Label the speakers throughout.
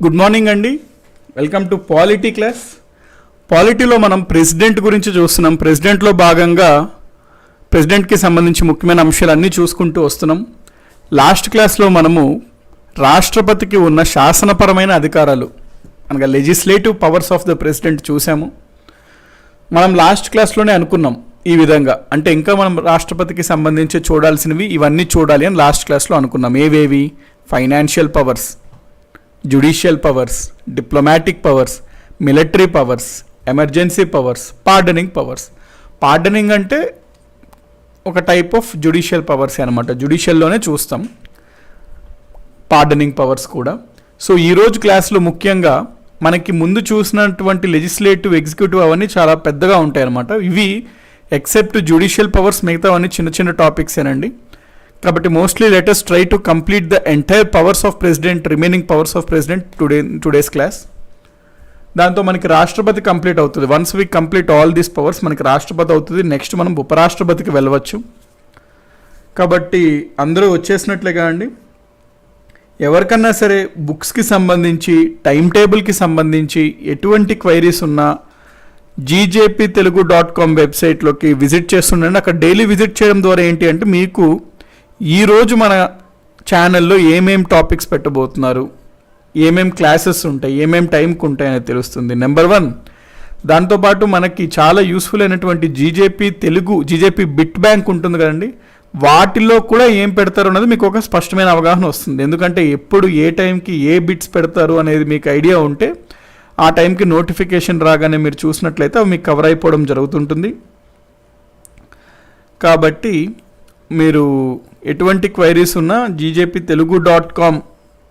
Speaker 1: Good morning అండి. Welcome to polity class. పాలిటీలో మనం ప్రెసిడెంట్ గురించి చూస్తున్నాం. ప్రెసిడెంట్లో భాగంగా ప్రెసిడెంట్కి సంబంధించి ముఖ్యమైన అంశాలన్నీ చూసుకుంటూ వస్తున్నాం. లాస్ట్ క్లాస్లో మనము రాష్ట్రపతికి ఉన్న శాసనపరమైన అధికారాలు అనగా legislative powers of the president చూసాము. మనం లాస్ట్ క్లాస్లోనే అనుకున్నాం ఈ విధంగా, అంటే ఇంకా మనం రాష్ట్రపతికి సంబంధించి చూడాల్సినవి ఇవన్నీ చూడాలి అని లాస్ట్ క్లాస్లో అనుకున్నాం. ఏవేవి? Financial powers, judicial powers, diplomatic powers, military powers, emergency powers, pardoning powers. Pardoning అంటే ఒక టైప్ ఆఫ్ జ్యుడిషియల్ పవర్స్ అనమాట. జ్యుడిషియల్లోనే చూస్తాం పార్డనింగ్ పవర్స్ కూడా. సో ఈరోజు క్లాస్లో ముఖ్యంగా మనకి ముందు చూసినటువంటి లెజిస్లేటివ్, ఎగ్జిక్యూటివ్ అవన్నీ చాలా పెద్దగా ఉంటాయి అన్నమాట. ఇవి ఎక్సెప్ట్ జ్యుడిషియల్ పవర్స్ మిగతావన్నీ చిన్న చిన్న టాపిక్సేనండి. కాబట్టి mostly latest try to complete the entire powers of president, remaining powers of president today's class. దాంతో మనకి రాష్ట్రపతి కంప్లీట్ అవుతుంది. Once we complete all these powers మనకి రాష్ట్రపతి అవుతుంది. నెక్స్ట్ మనం ఉపరాష్ట్రపతికి వెళ్ళవచ్చు. కాబట్టి అందరూ వచ్చేసినట్లేగా అండి. ఎవరికన్నా సరే బుక్స్కి సంబంధించి, టైం టేబుల్కి సంబంధించి ఎటువంటి క్వైరీస్ ఉన్నా GJPtelugu.com వెబ్సైట్లోకి విజిట్ చేస్తుండండి. అక్కడ డైలీ విజిట్ చేయడం ద్వారా ఏంటి అంటే మీకు ఈరోజు మన ఛానల్లో ఏమేం టాపిక్స్ పెట్టబోతున్నారు, ఏమేం క్లాసెస్ ఉంటాయి, ఏమేం టైంకి ఉంటాయని తెలుస్తుంది. నెంబర్ 1, దాంతోపాటు మనకి చాలా యూస్ఫుల్ అయినటువంటి జీజేపీ బిట్ బ్యాంక్ ఉంటుంది కదండి, వాటిల్లో కూడా ఏం పెడతారు అన్నది మీకు ఒక స్పష్టమైన అవగాహన వస్తుంది. ఎందుకంటే ఎప్పుడు ఏ టైంకి ఏ బిట్స్ పెడతారు అనేది మీకు ఐడియా ఉంటే ఆ టైంకి నోటిఫికేషన్ రాగానే మీరు చూసినట్లయితే అవి మీకు కవర్ అయిపోవడం జరుగుతుంటుంది. కాబట్టి మీరు ఎటువంటి క్వైరీస్ ఉన్నా GJPtelugu.com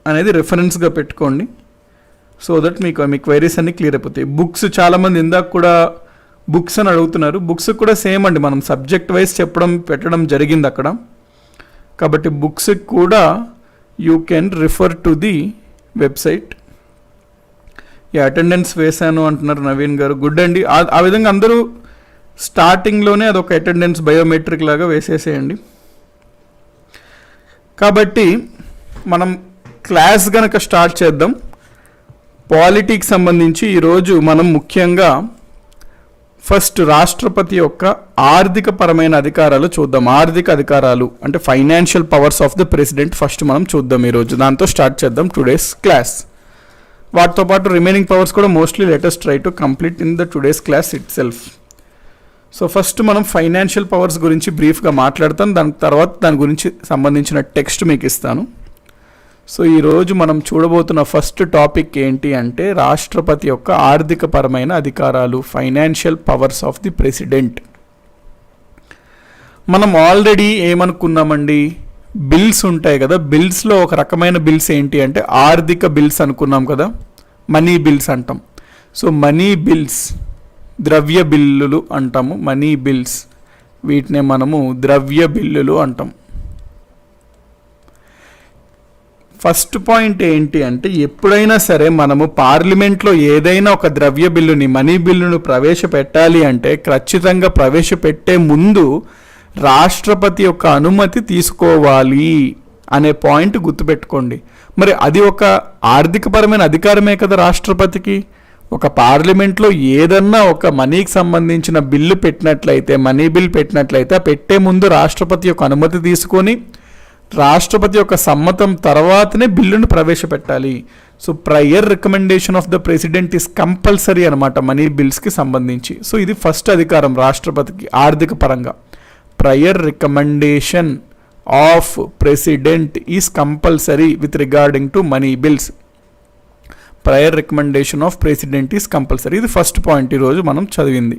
Speaker 1: అనేది రెఫరెన్స్గా పెట్టుకోండి. సో దట్ మీకు మీ క్వైరీస్ అన్నీ క్లియర్ అయిపోతాయి. బుక్స్ చాలామంది ఇందాక కూడా బుక్స్ అని అడుగుతున్నారు. బుక్స్ కూడా సేమ్ అండి, మనం సబ్జెక్ట్ వైజ్ పెట్టడం జరిగింది అక్కడ. కాబట్టి బుక్స్ కూడా you can refer to the website. ఈ అటెండెన్స్ వేశాను అంటున్నారు నవీన్ గారు. గుడ్ అండి. ఆ విధంగా అందరూ స్టార్టింగ్లోనే అదొక అటెండెన్స్ బయోమెట్రిక్ లాగా వేసేసేయండి. కాబట్టి మనం క్లాస్ కనుక స్టార్ట్ చేద్దాం. పాలిటిక్స్ సంబంధించి ఈరోజు మనం ముఖ్యంగా ఫస్ట్ రాష్ట్రపతి యొక్క ఆర్థిక పరమైన అధికారాలు చూద్దాం. ఆర్థిక అధికారాలు అంటే financial powers of the president first మనం చూద్దాం ఈరోజు. దాంతో స్టార్ట్ చేద్దాం టుడేస్ క్లాస్. వాటితో పాటు రిమైనింగ్ పవర్స్ కూడా mostly latest try to complete in the today's class itself. So first మనం ఫైనాన్షియల్ పవర్స్ గురించి బ్రీఫ్గా మాట్లాడతాం. దాని తర్వాత దాని గురించి సంబంధించిన టెక్స్ట్ మీకు ఇస్తాను. సో ఈరోజు మనం చూడబోతున్న ఫస్ట్ టాపిక్ ఏంటి అంటే రాష్ట్రపతి యొక్క ఆర్థిక పరమైన అధికారాలు, financial powers of the president. మనం ఆల్రెడీ ఏమనుకున్నామండి, బిల్స్ ఉంటాయి కదా, బిల్స్లో ఒక రకమైన బిల్స్ ఏంటి అంటే ఆర్థిక బిల్స్ అనుకున్నాం కదా, మనీ బిల్స్ అంటాం. సో మనీ బిల్స్, ద్రవ్య బిల్లులు అంటాము. మనీ బిల్స్, వీటినే మనము ద్రవ్య బిల్లులు అంటాం. ఫస్ట్ పాయింట్ ఏంటి అంటే ఎప్పుడైనా సరే మనము పార్లమెంట్లో ఏదైనా ఒక ద్రవ్య బిల్లుని, మనీ బిల్లును ప్రవేశపెట్టాలి అంటే ఖచ్చితంగా ప్రవేశపెట్టే ముందు రాష్ట్రపతి యొక్క అనుమతి తీసుకోవాలి అనే పాయింట్ గుర్తుపెట్టుకోండి. మరి అది ఒక ఆర్థికపరమైన అధికారమే కదా రాష్ట్రపతికి. ఒక పార్లమెంట్లో ఏదన్నా ఒక మనీకి సంబంధించిన బిల్లు పెట్టినట్లయితే, మనీ బిల్ పెట్టినట్లయితే ఆ పెట్టే ముందు రాష్ట్రపతి యొక్క అనుమతి తీసుకొని రాష్ట్రపతి యొక్క సమ్మతం తర్వాతనే బిల్లును ప్రవేశపెట్టాలి. So prior recommendation of the president is compulsory అనమాట మనీ బిల్స్కి సంబంధించి. సో ఇది ఫస్ట్ అధికారం రాష్ట్రపతికి ఆర్థిక పరంగా. Prior recommendation of president is compulsory with regarding to money bills. Prior recommendation of president is compulsory. ఇది ఫస్ట్ పాయింట్ ఈరోజు మనం చదివింది.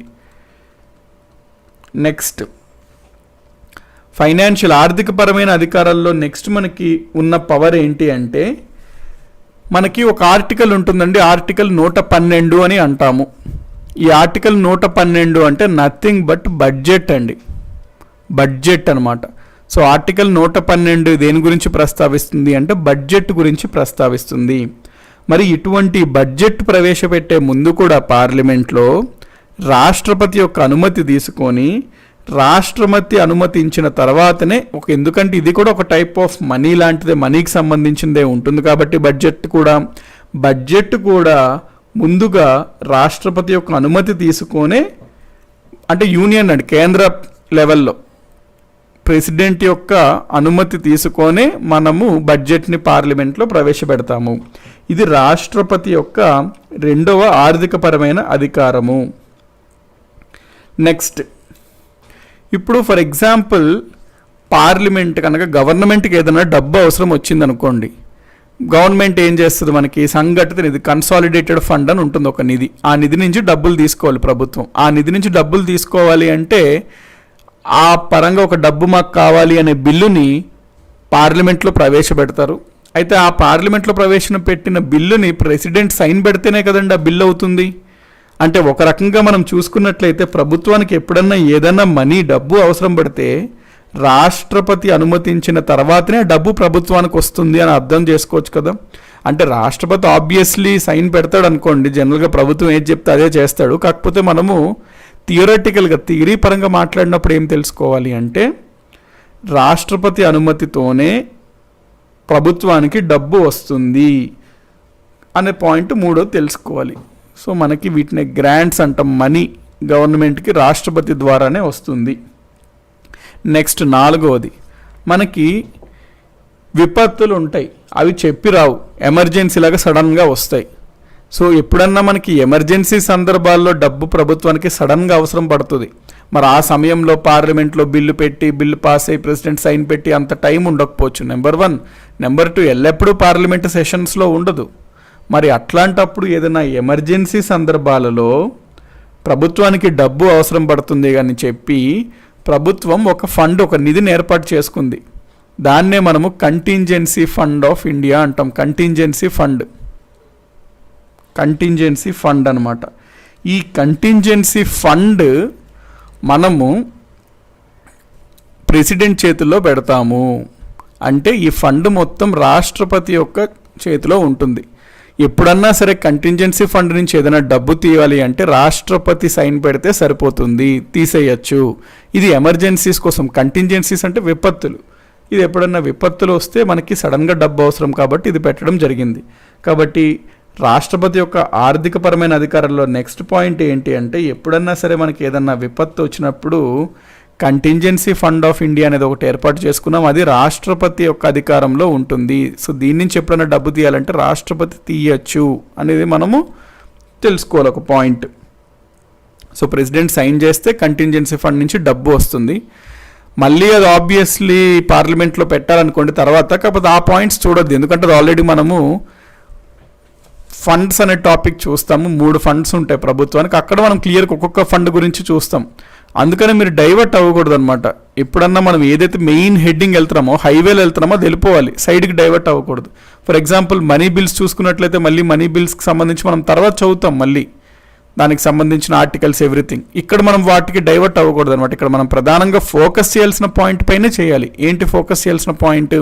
Speaker 1: నెక్స్ట్ ఫైనాన్షియల్, ఆర్థికపరమైన అధికారాల్లో నెక్స్ట్ మనకి ఉన్న పవర్ ఏంటి అంటే మనకి ఒక ఆర్టికల్ ఉంటుందండి, ఆర్టికల్ 112 అని అంటాము. ఈ ఆర్టికల్ 112 అంటే నథింగ్ బట్ బడ్జెట్ అండి, బడ్జెట్ అనమాట. సో ఆర్టికల్ 112 దేని గురించి ప్రస్తావిస్తుంది అంటే బడ్జెట్ గురించి ప్రస్తావిస్తుంది. మరి ఇటువంటి బడ్జెట్ ప్రవేశపెట్టే ముందు కూడా పార్లమెంట్లో రాష్ట్రపతి యొక్క అనుమతి తీసుకొని రాష్ట్రపతి అనుమతించిన తర్వాతనే ఎందుకంటే ఇది కూడా ఒక టైప్ ఆఫ్ మనీ లాంటిదే, మనీకి సంబంధించిందే ఉంటుంది కాబట్టి బడ్జెట్ కూడా బడ్జెట్ కూడా ముందుగా రాష్ట్రపతి యొక్క అనుమతి తీసుకొనే, అంటే యూనియన్ అండి, కేంద్ర లెవెల్లో ప్రెసిడెంట్ యొక్క అనుమతి తీసుకొనే మనము బడ్జెట్ని పార్లమెంట్లో ప్రవేశపెడతాము. ఇది రాష్ట్రపతి యొక్క రెండవ ఆర్థికపరమైన అధికారము. నెక్స్ట్, ఇప్పుడు ఫర్ ఎగ్జాంపుల్ పార్లమెంట్ కనుక గవర్నమెంట్కి ఏదైనా డబ్బు అవసరం వచ్చిందనుకోండి, గవర్నమెంట్ ఏం చేస్తుంది, మనకి సంఘటిత నిధి, కన్సాలిడేటెడ్ ఫండ్ అని ఉంటుంది ఒక నిధి. ఆ నిధి నుంచి డబ్బులు తీసుకోవాలి ప్రభుత్వం. ఆ నిధి నుంచి డబ్బులు తీసుకోవాలి అంటే ఆ పరంగా ఒక డబ్బు మాకు కావాలి అనే బిల్లుని పార్లమెంట్లో ప్రవేశపెడతారు. అయితే ఆ పార్లమెంట్లో ప్రవేశపెట్టిన బిల్లుని ప్రెసిడెంట్ సైన్ పెడితేనే కదండి ఆ బిల్లు అవుతుంది. అంటే ఒక రకంగా మనం చూసుకున్నట్లయితే ప్రభుత్వానికి ఎప్పుడన్నా ఏదన్నా డబ్బు అవసరం పడితే రాష్ట్రపతి అనుమతించిన తర్వాతనే డబ్బు ప్రభుత్వానికి వస్తుంది అని అర్థం చేసుకోవచ్చు కదా. అంటే రాష్ట్రపతి ఆబ్వియస్లీ సైన్ పెడతాడు అనుకోండి, జనరల్గా ప్రభుత్వం ఏది చెప్తే అదే చేస్తాడు. కాకపోతే మనము థియరీ పరంగా మాట్లాడినప్పుడు ఏం తెలుసుకోవాలి అంటే రాష్ట్రపతి అనుమతితోనే ప్రభుత్వానికి డబ్బు వస్తుంది అనే పాయింట్ మూడోది తెలుసుకోవాలి. సో మనకి వీటిని గ్రాంట్స్ అంటాం, మనీ గవర్నమెంట్కి రాష్ట్రపతి ద్వారానే వస్తుంది. నెక్స్ట్ నాలుగవది, మనకి విపత్తులు ఉంటాయి, అవి చెప్పి రావు, ఎమర్జెన్సీ లాగా సడన్గా వస్తాయి. సో ఎప్పుడన్నా మనకి ఎమర్జెన్సీ సందర్భాల్లో డబ్బు ప్రభుత్వానికి సడన్గా అవసరం పడుతుంది. మరి ఆ సమయంలో పార్లమెంట్లో బిల్లు పెట్టి బిల్లు పాస్ అయ్యి ప్రెసిడెంట్ సైన్ పెట్టి అంత టైం ఉండకపోవచ్చు, నెంబర్ 1. నెంబర్ 2, ఎల్లప్పుడూ పార్లమెంట్ సెషన్స్లో ఉండదు. మరి అట్లాంటప్పుడు ఏదైనా ఎమర్జెన్సీ సందర్భాలలో ప్రభుత్వానికి డబ్బు అవసరం పడుతుంది అని చెప్పి ప్రభుత్వం ఒక ఫండ్, ఒక నిధిని ఏర్పాటు చేసుకుంది. దాన్నే మనము కంటింజెన్సీ ఫండ్ ఆఫ్ ఇండియా అంటాం. కంటింజెన్సీ ఫండ్ అనమాట. ఈ కంటింజెన్సీ ఫండ్ మనము ప్రెసిడెంట్ చేతుల్లో పెడతాము. అంటే ఈ ఫండ్ మొత్తం రాష్ట్రపతి యొక్క చేతిలో ఉంటుంది. ఎప్పుడన్నా సరే కంటింజెన్సీ ఫండ్ నుంచి ఏదైనా డబ్బు తీయాలి అంటే రాష్ట్రపతి సైన్ పెడితే సరిపోతుంది, తీసేయచ్చు. ఇది ఎమర్జెన్సీస్ కోసం. కంటింజెన్సీస్ అంటే విపత్తులు. ఇది ఎప్పుడన్నా విపత్తులు వస్తే మనకి సడన్గా డబ్బు అవసరం కాబట్టి ఇది పెట్టడం జరిగింది. కాబట్టి రాష్ట్రపతి యొక్క ఆర్థికపరమైన అధికారంలో నెక్స్ట్ పాయింట్ ఏంటి అంటే ఎప్పుడన్నా సరే మనకి ఏదన్నా విపత్తు వచ్చినప్పుడు కంటింజెన్సీ ఫండ్ ఆఫ్ ఇండియా అనేది ఒకటి ఏర్పాటు చేసుకున్నాం. అది రాష్ట్రపతి యొక్క అధికారంలో ఉంటుంది. సో దీని నుంచి ఎప్పుడైనా డబ్బు తీయాలంటే రాష్ట్రపతి తీయచ్చు అనేది మనము తెలుసుకోవాలి, ఒక పాయింట్. సో ప్రెసిడెంట్ సైన్ చేస్తే కంటింజెన్సీ ఫండ్ నుంచి డబ్బు వస్తుంది. మళ్ళీ అది ఆబ్వియస్లీ పార్లమెంట్లో పెట్టాలనుకోండి తర్వాత, కాకపోతే ఆ పాయింట్స్ చూడొద్దు, ఎందుకంటే అది ఆల్రెడీ మనము ఫండ్స్ అనే టాపిక్ చూస్తాము. 3 ఫండ్స్ ఉంటాయి ప్రభుత్వానికి, అక్కడ మనం క్లియర్గా ఒక్కొక్క ఫండ్ గురించి చూస్తాం. అందుకని మీరు డైవర్ట్ అవ్వకూడదు అనమాట. ఎప్పుడన్నా మనం ఏదైతే మెయిన్ హెడ్డింగ్ వెళ్తున్నామో, హైవేలో వెళ్తున్నామో అది వెళ్ళిపోవాలి, సైడ్కి డైవర్ట్ అవ్వకూడదు. ఫర్ ఎగ్జాంపుల్ మనీ బిల్స్ చూసుకున్నట్లయితే మళ్ళీ మనీ బిల్స్కి సంబంధించి మనం తర్వాత చదువుతాం, మళ్ళీ దానికి సంబంధించిన ఆర్టికల్స్ ఎవ్రీథింగ్. ఇక్కడ మనం వాటికి డైవర్ట్ అవ్వకూడదు అనమాట. ఇక్కడ మనం ప్రధానంగా ఫోకస్ చేయాల్సిన పాయింట్ పైనే చేయాలి. ఏంటి ఫోకస్ చేయాల్సిన పాయింట్?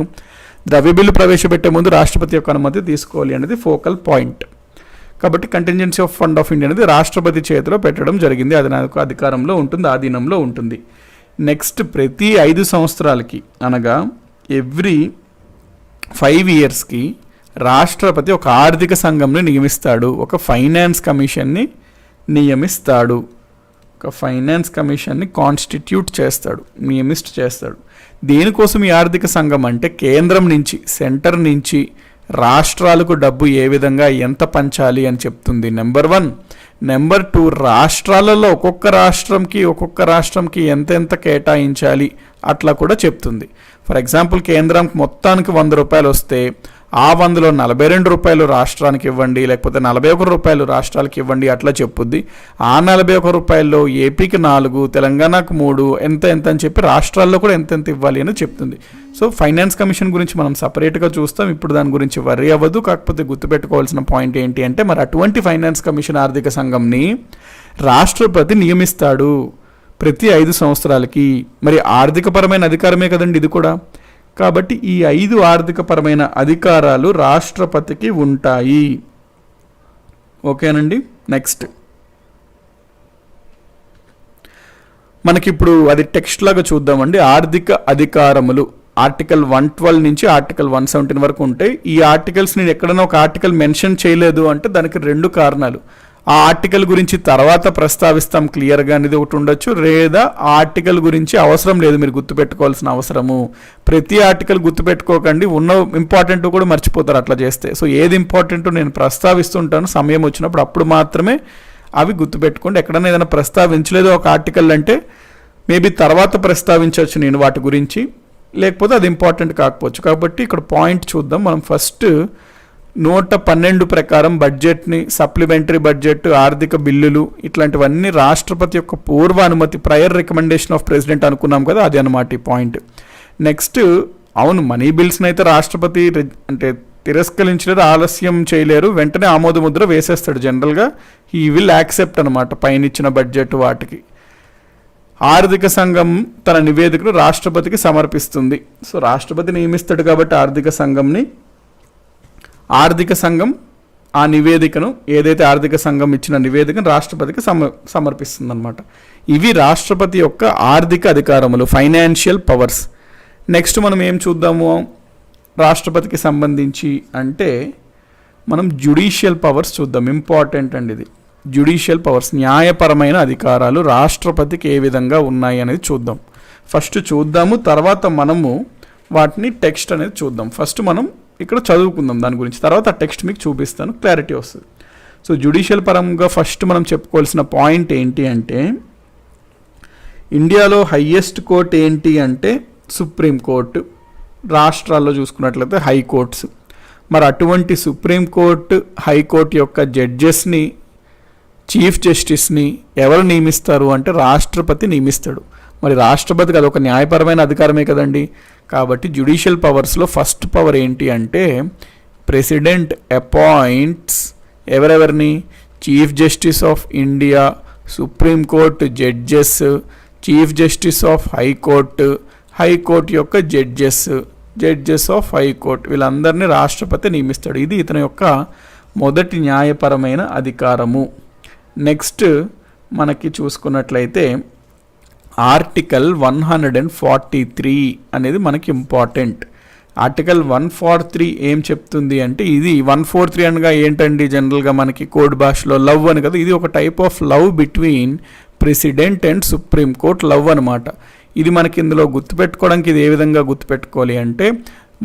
Speaker 1: ద్రవ్య బిల్లు ప్రవేశపెట్టే ముందు రాష్ట్రపతి యొక్క అనుమతి తీసుకోవాలి అనేది ఫోకల్ పాయింట్. కాబట్టి contingency of fund of India అనేది రాష్ట్రపతి చేతిలో పెట్టడం జరిగింది. అది నాకు అధికారంలో ఉంటుంది, ఆధీనంలో ఉంటుంది. నెక్స్ట్, ప్రతి 5 సంవత్సరాలకి అనగా ఎవ్రీ 5 ఇయర్స్కి రాష్ట్రపతి ఒక ఆర్థిక సంఘంని నియమిస్తాడు, ఒక ఫైనాన్స్ కమిషన్ని నియమిస్తాడు, ఒక ఫైనాన్స్ కమిషన్ని కాన్స్టిట్యూట్ చేస్తాడు, నియమిస్తాడు. దేనికోసం ఈ ఆర్థిక సంఘం అంటే కేంద్రం నుంచి, సెంటర్ నుంచి రాష్ట్రాలకు డబ్బు ఏ విధంగా ఎంత పంచాలి అని చెప్తుంది, నెంబర్ 1. నెంబర్ 2, రాష్ట్రాలలో ఒక్కొక్క రాష్ట్రంకి ఎంతెంత కేటాయించాలి అట్లా కూడా చెప్తుంది. ఫర్ ఎగ్జాంపుల్ కేంద్రంకి మొత్తానికి 100 రూపాయలు వస్తే ఆ 100లో 42 రూపాయలు రాష్ట్రానికి ఇవ్వండి, లేకపోతే 41 రూపాయలు రాష్ట్రాలకు ఇవ్వండి, అట్లా చెప్పుద్ది. ఆ 41 రూపాయల్లో ఏపీకి 4, తెలంగాణకు 3, ఎంత అని చెప్పి రాష్ట్రాల్లో కూడా ఎంత ఇవ్వాలి అని చెప్తుంది. సో ఫైనాన్స్ కమిషన్ గురించి మనం సపరేట్గా చూస్తాం, ఇప్పుడు దాని గురించి వర్రీ అవ్వదు. కాకపోతే గుర్తుపెట్టుకోవాల్సిన పాయింట్ ఏంటి అంటే మరి అటువంటి ఫైనాన్స్ కమిషన్ ఆర్థిక సంఘంని రాష్ట్రపతి నియమిస్తాడు ప్రతి 5 సంవత్సరాలకి. మరి ఆర్థికపరమైన అధికారమే కదండి ఇది కూడా. కాబట్టి ఈ 5 ఆర్థికపరమైన అధికారాలు రాష్ట్రపతికి ఉంటాయి. ఓకేనండి. నెక్స్ట్, మనకిప్పుడు అది టెక్స్ట్ లాగా చూద్దామండి. ఆర్థిక అధికారములు ఆర్టికల్ 112 నుంచి ఆర్టికల్ 117 వరకు ఉంటాయి. ఈ ఆర్టికల్స్ నేను ఎక్కడైనా ఒక ఆర్టికల్ మెన్షన్ చేయలేదు అంటే దానికి 2 కారణాలు. ఆ ఆర్టికల్ గురించి తర్వాత ప్రస్తావిస్తాం క్లియర్గా అనేది ఒకటి ఉండొచ్చు, లేదా ఆ ఆర్టికల్ గురించి అవసరం లేదు మీరు గుర్తుపెట్టుకోవాల్సిన అవసరము. ప్రతి ఆర్టికల్ గుర్తుపెట్టుకోకండి, ఉన్న ఇంపార్టెంట్ కూడా మర్చిపోతారు అట్లా చేస్తే. సో ఏది ఇంపార్టెంట్ నేను ప్రస్తావిస్తుంటాను సమయం వచ్చినప్పుడు, అప్పుడు మాత్రమే అవి గుర్తుపెట్టుకోండి. ఎక్కడైనా ఏదైనా ప్రస్తావించలేదు ఒక ఆర్టికల్ అంటే మేబీ తర్వాత ప్రస్తావించవచ్చు నేను వాటి గురించి, లేకపోతే అది ఇంపార్టెంట్ కాకపోవచ్చు. కాబట్టి ఇక్కడ పాయింట్ చూద్దాం. మనం ఫస్ట్ 112 ప్రకారం బడ్జెట్ని, సప్లిమెంటరీ బడ్జెట్, ఆర్థిక బిల్లులు ఇట్లాంటివన్నీ రాష్ట్రపతి యొక్క పూర్వ అనుమతి, ప్రయర్ రికమెండేషన్ ఆఫ్ ప్రెసిడెంట్ అనుకున్నాం కదా, అది అనమాట ఈ పాయింట్. నెక్స్ట్ అవును మనీ బిల్స్ని అయితే రాష్ట్రపతి అంటే తిరస్కరించలేరు, ఆలస్యం చేయలేరు, వెంటనే ఆమోద ముద్ర వేసేస్తాడు జనరల్గా. హీ విల్ యాక్సెప్ట్ అనమాట పైన ఇచ్చిన బడ్జెట్ వాటికి. ఆర్థిక సంఘం తన నివేదికను రాష్ట్రపతికి సమర్పిస్తుంది. సో రాష్ట్రపతి నియమిస్తాడు కాబట్టి ఆర్థిక సంఘం ఆ నివేదికను, ఏదైతే ఆర్థిక సంఘం ఇచ్చిన నివేదికను రాష్ట్రపతికి సమర్పిస్తుంది అనమాట. ఇవి రాష్ట్రపతి యొక్క ఆర్థిక అధికారములు, ఫైనాన్షియల్ పవర్స్. నెక్స్ట్ మనం ఏం చూద్దాము రాష్ట్రపతికి సంబంధించి అంటే మనం జ్యుడిషియల్ పవర్స్ చూద్దాం. ఇంపార్టెంట్ అండి ఇది. జ్యుడిషియల్ పవర్స్, న్యాయపరమైన అధికారాలు రాష్ట్రపతికి ఏ విధంగా ఉన్నాయి అనేది చూద్దాం. ఫస్ట్ చూద్దాము, తర్వాత మనము వాటిని టెక్స్ట్ అనేది చూద్దాం. ఫస్ట్ మనం ఇక్కడ చదువుకుందాం దాని గురించి, తర్వాత ఆ టెక్స్ట్ మీకు చూపిస్తాను, క్లారిటీ వస్తుంది. సో జ్యుడిషియల్ పరంగా ఫస్ట్ మనం చెప్పుకోవాల్సిన పాయింట్ ఏంటి అంటే, ఇండియాలో హయ్యెస్ట్ కోర్ట్ ఏంటి అంటే సుప్రీం కోర్టు, రాష్ట్రాల్లో చూసుకున్నట్లయితే హైకోర్ట్స్. మరి అటువంటి సుప్రీంకోర్టు, హైకోర్టు యొక్క జడ్జెస్ని, చీఫ్ జస్టిస్ని ఎవరు నియమిస్తారు అంటే రాష్ట్రపతి నియమిస్తాడు. మరి రాష్ట్రపతికి అదొక న్యాయపరమైన అధికారమే కదండి. కాబట్టి జ్యుడిషియల్ పవర్స్లో ఫస్ట్ పవర్ ఏంటి అంటే ప్రెసిడెంట్ అపాయింట్స్ ఎవరెవరిని, chief justice of India, supreme court judges, chief justice of high court, high court యొక్క జడ్జెస్ ఆఫ్ హైకోర్టు, వీళ్ళందరినీ రాష్ట్రపతి నియమిస్తాడు. ఇది ఇతని యొక్క మొదటి న్యాయపరమైన అధికారము. నెక్స్ట్ మనకి చూసుకున్నట్లయితే ఆర్టికల్ 143 అనేది మనకి ఇంపార్టెంట్. ఆర్టికల్ 143 ఏం చెప్తుంది అంటే, ఇది 143 అనగా ఏంటండి, జనరల్గా మనకి కోడ్ భాషలో లవ్ అని కదా, ఇది ఒక type of love between president and supreme court, love అనమాట. ఇది మనకి ఇందులో గుర్తుపెట్టుకోవడానికి ఇది ఏ విధంగా గుర్తుపెట్టుకోవాలి అంటే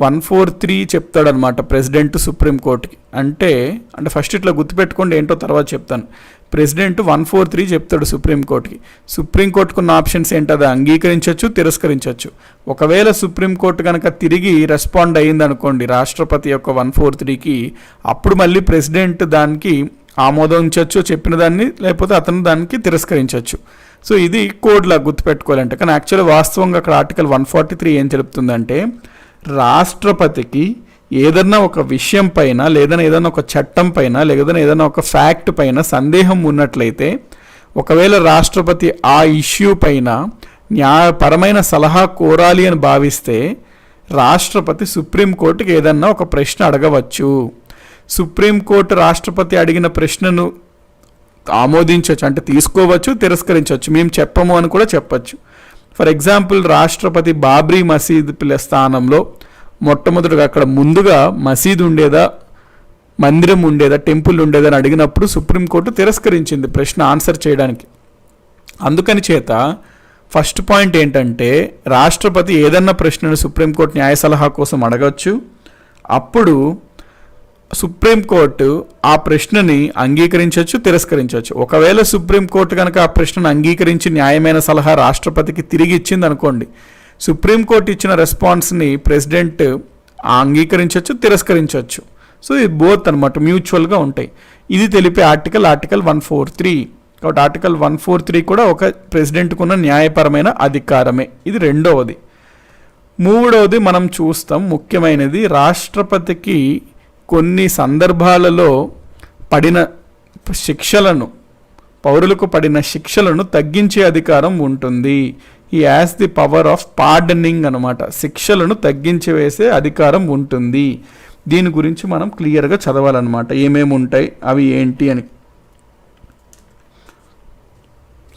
Speaker 1: 143 చెప్తాడనమాట ప్రెసిడెంట్ సుప్రీంకోర్టుకి. అంటే ఫస్ట్ ఇట్లా గుర్తుపెట్టుకోండి, ఏంటో తర్వాత చెప్తాను. ప్రెసిడెంట్ 143 చెప్తాడు సుప్రీంకోర్టుకి. సుప్రీంకోర్టుకున్న ఆప్షన్స్ ఏంటది, అంగీకరించవచ్చు, తిరస్కరించవచ్చు. ఒకవేళ సుప్రీంకోర్టు కనుక తిరిగి రెస్పాండ్ అయ్యింది అనుకోండి రాష్ట్రపతి యొక్క 143కి, అప్పుడు మళ్ళీ ప్రెసిడెంట్ దానికి ఆమోదించవచ్చు చెప్పిన దాన్ని, లేకపోతే అతను దానికి తిరస్కరించవచ్చు. సో ఇది కోడ్లా గుర్తుపెట్టుకోవాలంటే. కానీ యాక్చువల్గా వాస్తవంగా అక్కడ ఆర్టికల్ 143 ఏం తెలుపుతుందంటే, రాష్ట్రపతికి ఏదన్నా ఒక విషయం పైన, లేదన్నా ఏదైనా ఒక చట్టం పైన, లేదా ఏదైనా ఒక ఫ్యాక్ట్ పైన సందేహం ఉన్నట్లయితే, ఒకవేళ రాష్ట్రపతి ఆ ఇష్యూ పైన న్యాయపరమైన సలహా కోరాలి అని భావిస్తే రాష్ట్రపతి సుప్రీంకోర్టుకి ఏదన్నా ఒక ప్రశ్న అడగవచ్చు. సుప్రీంకోర్టు రాష్ట్రపతి అడిగిన ప్రశ్నను ఆమోదించవచ్చు, అంటే తీసుకోవచ్చు, తిరస్కరించవచ్చు, మేము చెప్పము అని కూడా చెప్పచ్చు. ఫర్ ఎగ్జాంపుల్, రాష్ట్రపతి బాబ్రీ మసీద్ స్థానంలో మొట్టమొదటిగా అక్కడ ముందుగా మసీద్ ఉండేదా, మందిరం ఉండేదా, టెంపుల్ ఉండేదా అని అడిగినప్పుడు సుప్రీంకోర్టు తిరస్కరించింది ప్రశ్న ఆన్సర్ చేయడానికి. అందుకని చేత ఫస్ట్ పాయింట్ ఏంటంటే, రాష్ట్రపతి ఏదన్నా ప్రశ్నను సుప్రీంకోర్టు న్యాయ సలహా కోసం అడగచ్చు. అప్పుడు సుప్రీంకోర్టు ఆ ప్రశ్నని అంగీకరించవచ్చు, తిరస్కరించవచ్చు. ఒకవేళ సుప్రీంకోర్టు కనుక ఆ ప్రశ్నను అంగీకరించి న్యాయమైన సలహా రాష్ట్రపతికి తిరిగి ఇచ్చింది అనుకోండి, సుప్రీంకోర్టు ఇచ్చిన రెస్పాన్స్ని ప్రెసిడెంట్ అంగీకరించవచ్చు, తిరస్కరించవచ్చు. సో ఇది బోత్ అనమాట, మ్యూచువల్గా ఉంటాయి. ఇది తెలిపే ఆర్టికల్ 143. కాబట్టి ఆర్టికల్ 143 కూడా ఒక ప్రెసిడెంట్కు ఉన్న న్యాయపరమైన అధికారమే. ఇది రెండవది. మూడవది మనం చూస్తాం, ముఖ్యమైనది, రాష్ట్రపతికి కొన్ని సందర్భాలలో పడిన శిక్షలను, పౌరులకు పడిన శిక్షలను తగ్గించే అధికారం ఉంటుంది. ఈ as the power of pardoning అనమాట, శిక్షలను తగ్గించి వేసే అధికారం ఉంటుంది. దీని గురించి మనం క్లియర్గా చదవాలన్నమాట, ఏమేమి ఉంటాయి అవి ఏంటి అని.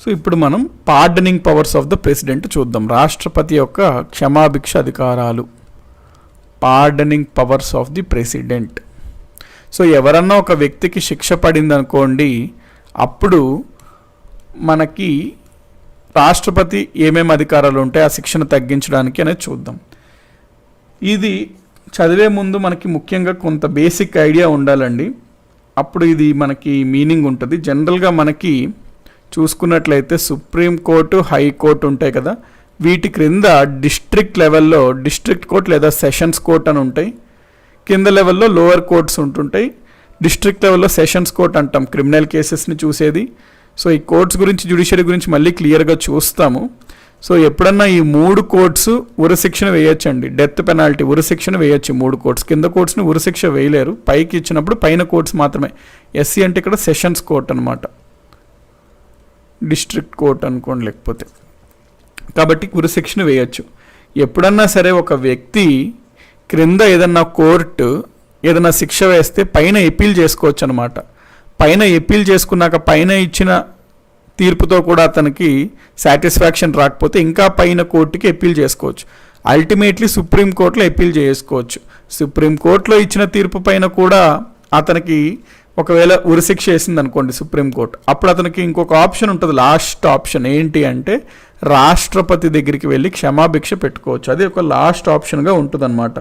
Speaker 1: సో ఇప్పుడు మనం pardoning powers of the president చూద్దాం. రాష్ట్రపతి యొక్క క్షమాభిక్ష అధికారాలు. Pardoning powers of the president. So ఎవరన్నా ఒక వ్యక్తికి శిక్ష పడింది అనుకోండి, అప్పుడు మనకి రాష్ట్రపతి ఏమేమి అధికారాలు ఉంటాయి ఆ శిక్షను తగ్గించడానికి అనేది చూద్దాం. ఇది చదివే ముందు మనకి ముఖ్యంగా కొంత బేసిక్ ఐడియా ఉండాలండి, అప్పుడు ఇది మనకి మీనింగ్ ఉంటుంది. జనరల్గా మనకి చూసుకున్నట్లయితే సుప్రీంకోర్టు, హైకోర్టు ఉంటాయి కదా, వీటి క్రింద డిస్ట్రిక్ట్ లెవెల్లో డిస్ట్రిక్ట్ కోర్ట్ లేదా సెషన్స్ కోర్ట్ అని ఉంటాయి. కింద లెవెల్లో లోవర్ కోర్ట్స్ ఉంటుంటాయి. డిస్ట్రిక్ట్ లెవెల్లో సెషన్స్ కోర్ట్ అంటాం క్రిమినల్ కేసెస్ని చూసేది. సో ఈ కోర్ట్స్ గురించి, జ్యుడిషియరీ గురించి మళ్ళీ క్లియర్గా చూస్తాము. సో ఎప్పుడన్నా ఈ 3 కోర్ట్స్ ఉరిశిక్షను వేయొచ్చండి. డెత్ పెనాల్టీ ఉరిశిక్షను వేయొచ్చు 3 కోర్ట్స్. కింద కోర్ట్స్ని ఉరిశిక్ష వేయలేరు, పైకి ఇచ్చినప్పుడు పైన కోర్ట్స్ మాత్రమే. ఎస్సీ అంటే ఇక్కడ సెషన్స్ కోర్ట్ అనమాట, డిస్ట్రిక్ట్ కోర్ట్ అనుకోండి లేకపోతే. కాబట్టి ఉరిశిక్షను వేయచ్చు. ఎప్పుడన్నా సరే ఒక వ్యక్తి క్రింద ఏదన్నా కోర్టు ఏదైనా శిక్ష వేస్తే పైన ఎపీల్ చేసుకోవచ్చు అనమాట. పైన ఎపీల్ చేసుకున్నాక పైన ఇచ్చిన తీర్పుతో కూడా అతనికి సాటిస్ఫాక్షన్ రాకపోతే ఇంకా పైన కోర్టుకి అప్పీల్ చేసుకోవచ్చు. అల్టిమేట్లీ సుప్రీంకోర్టులో అప్పీల్ చేసుకోవచ్చు. సుప్రీంకోర్టులో ఇచ్చిన తీర్పు పైన కూడా అతనికి ఒకవేళ ఉరిశిక్ష వేసింది అనుకోండి సుప్రీంకోర్టు, అప్పుడు అతనికి ఇంకొక ఆప్షన్ ఉంటుంది, లాస్ట్ ఆప్షన్ ఏంటి అంటే రాష్ట్రపతి దగ్గరికి వెళ్ళి క్షమాభిక్ష పెట్టుకోవచ్చు. అది ఒక లాస్ట్ ఆప్షన్గా ఉంటుంది అనమాట.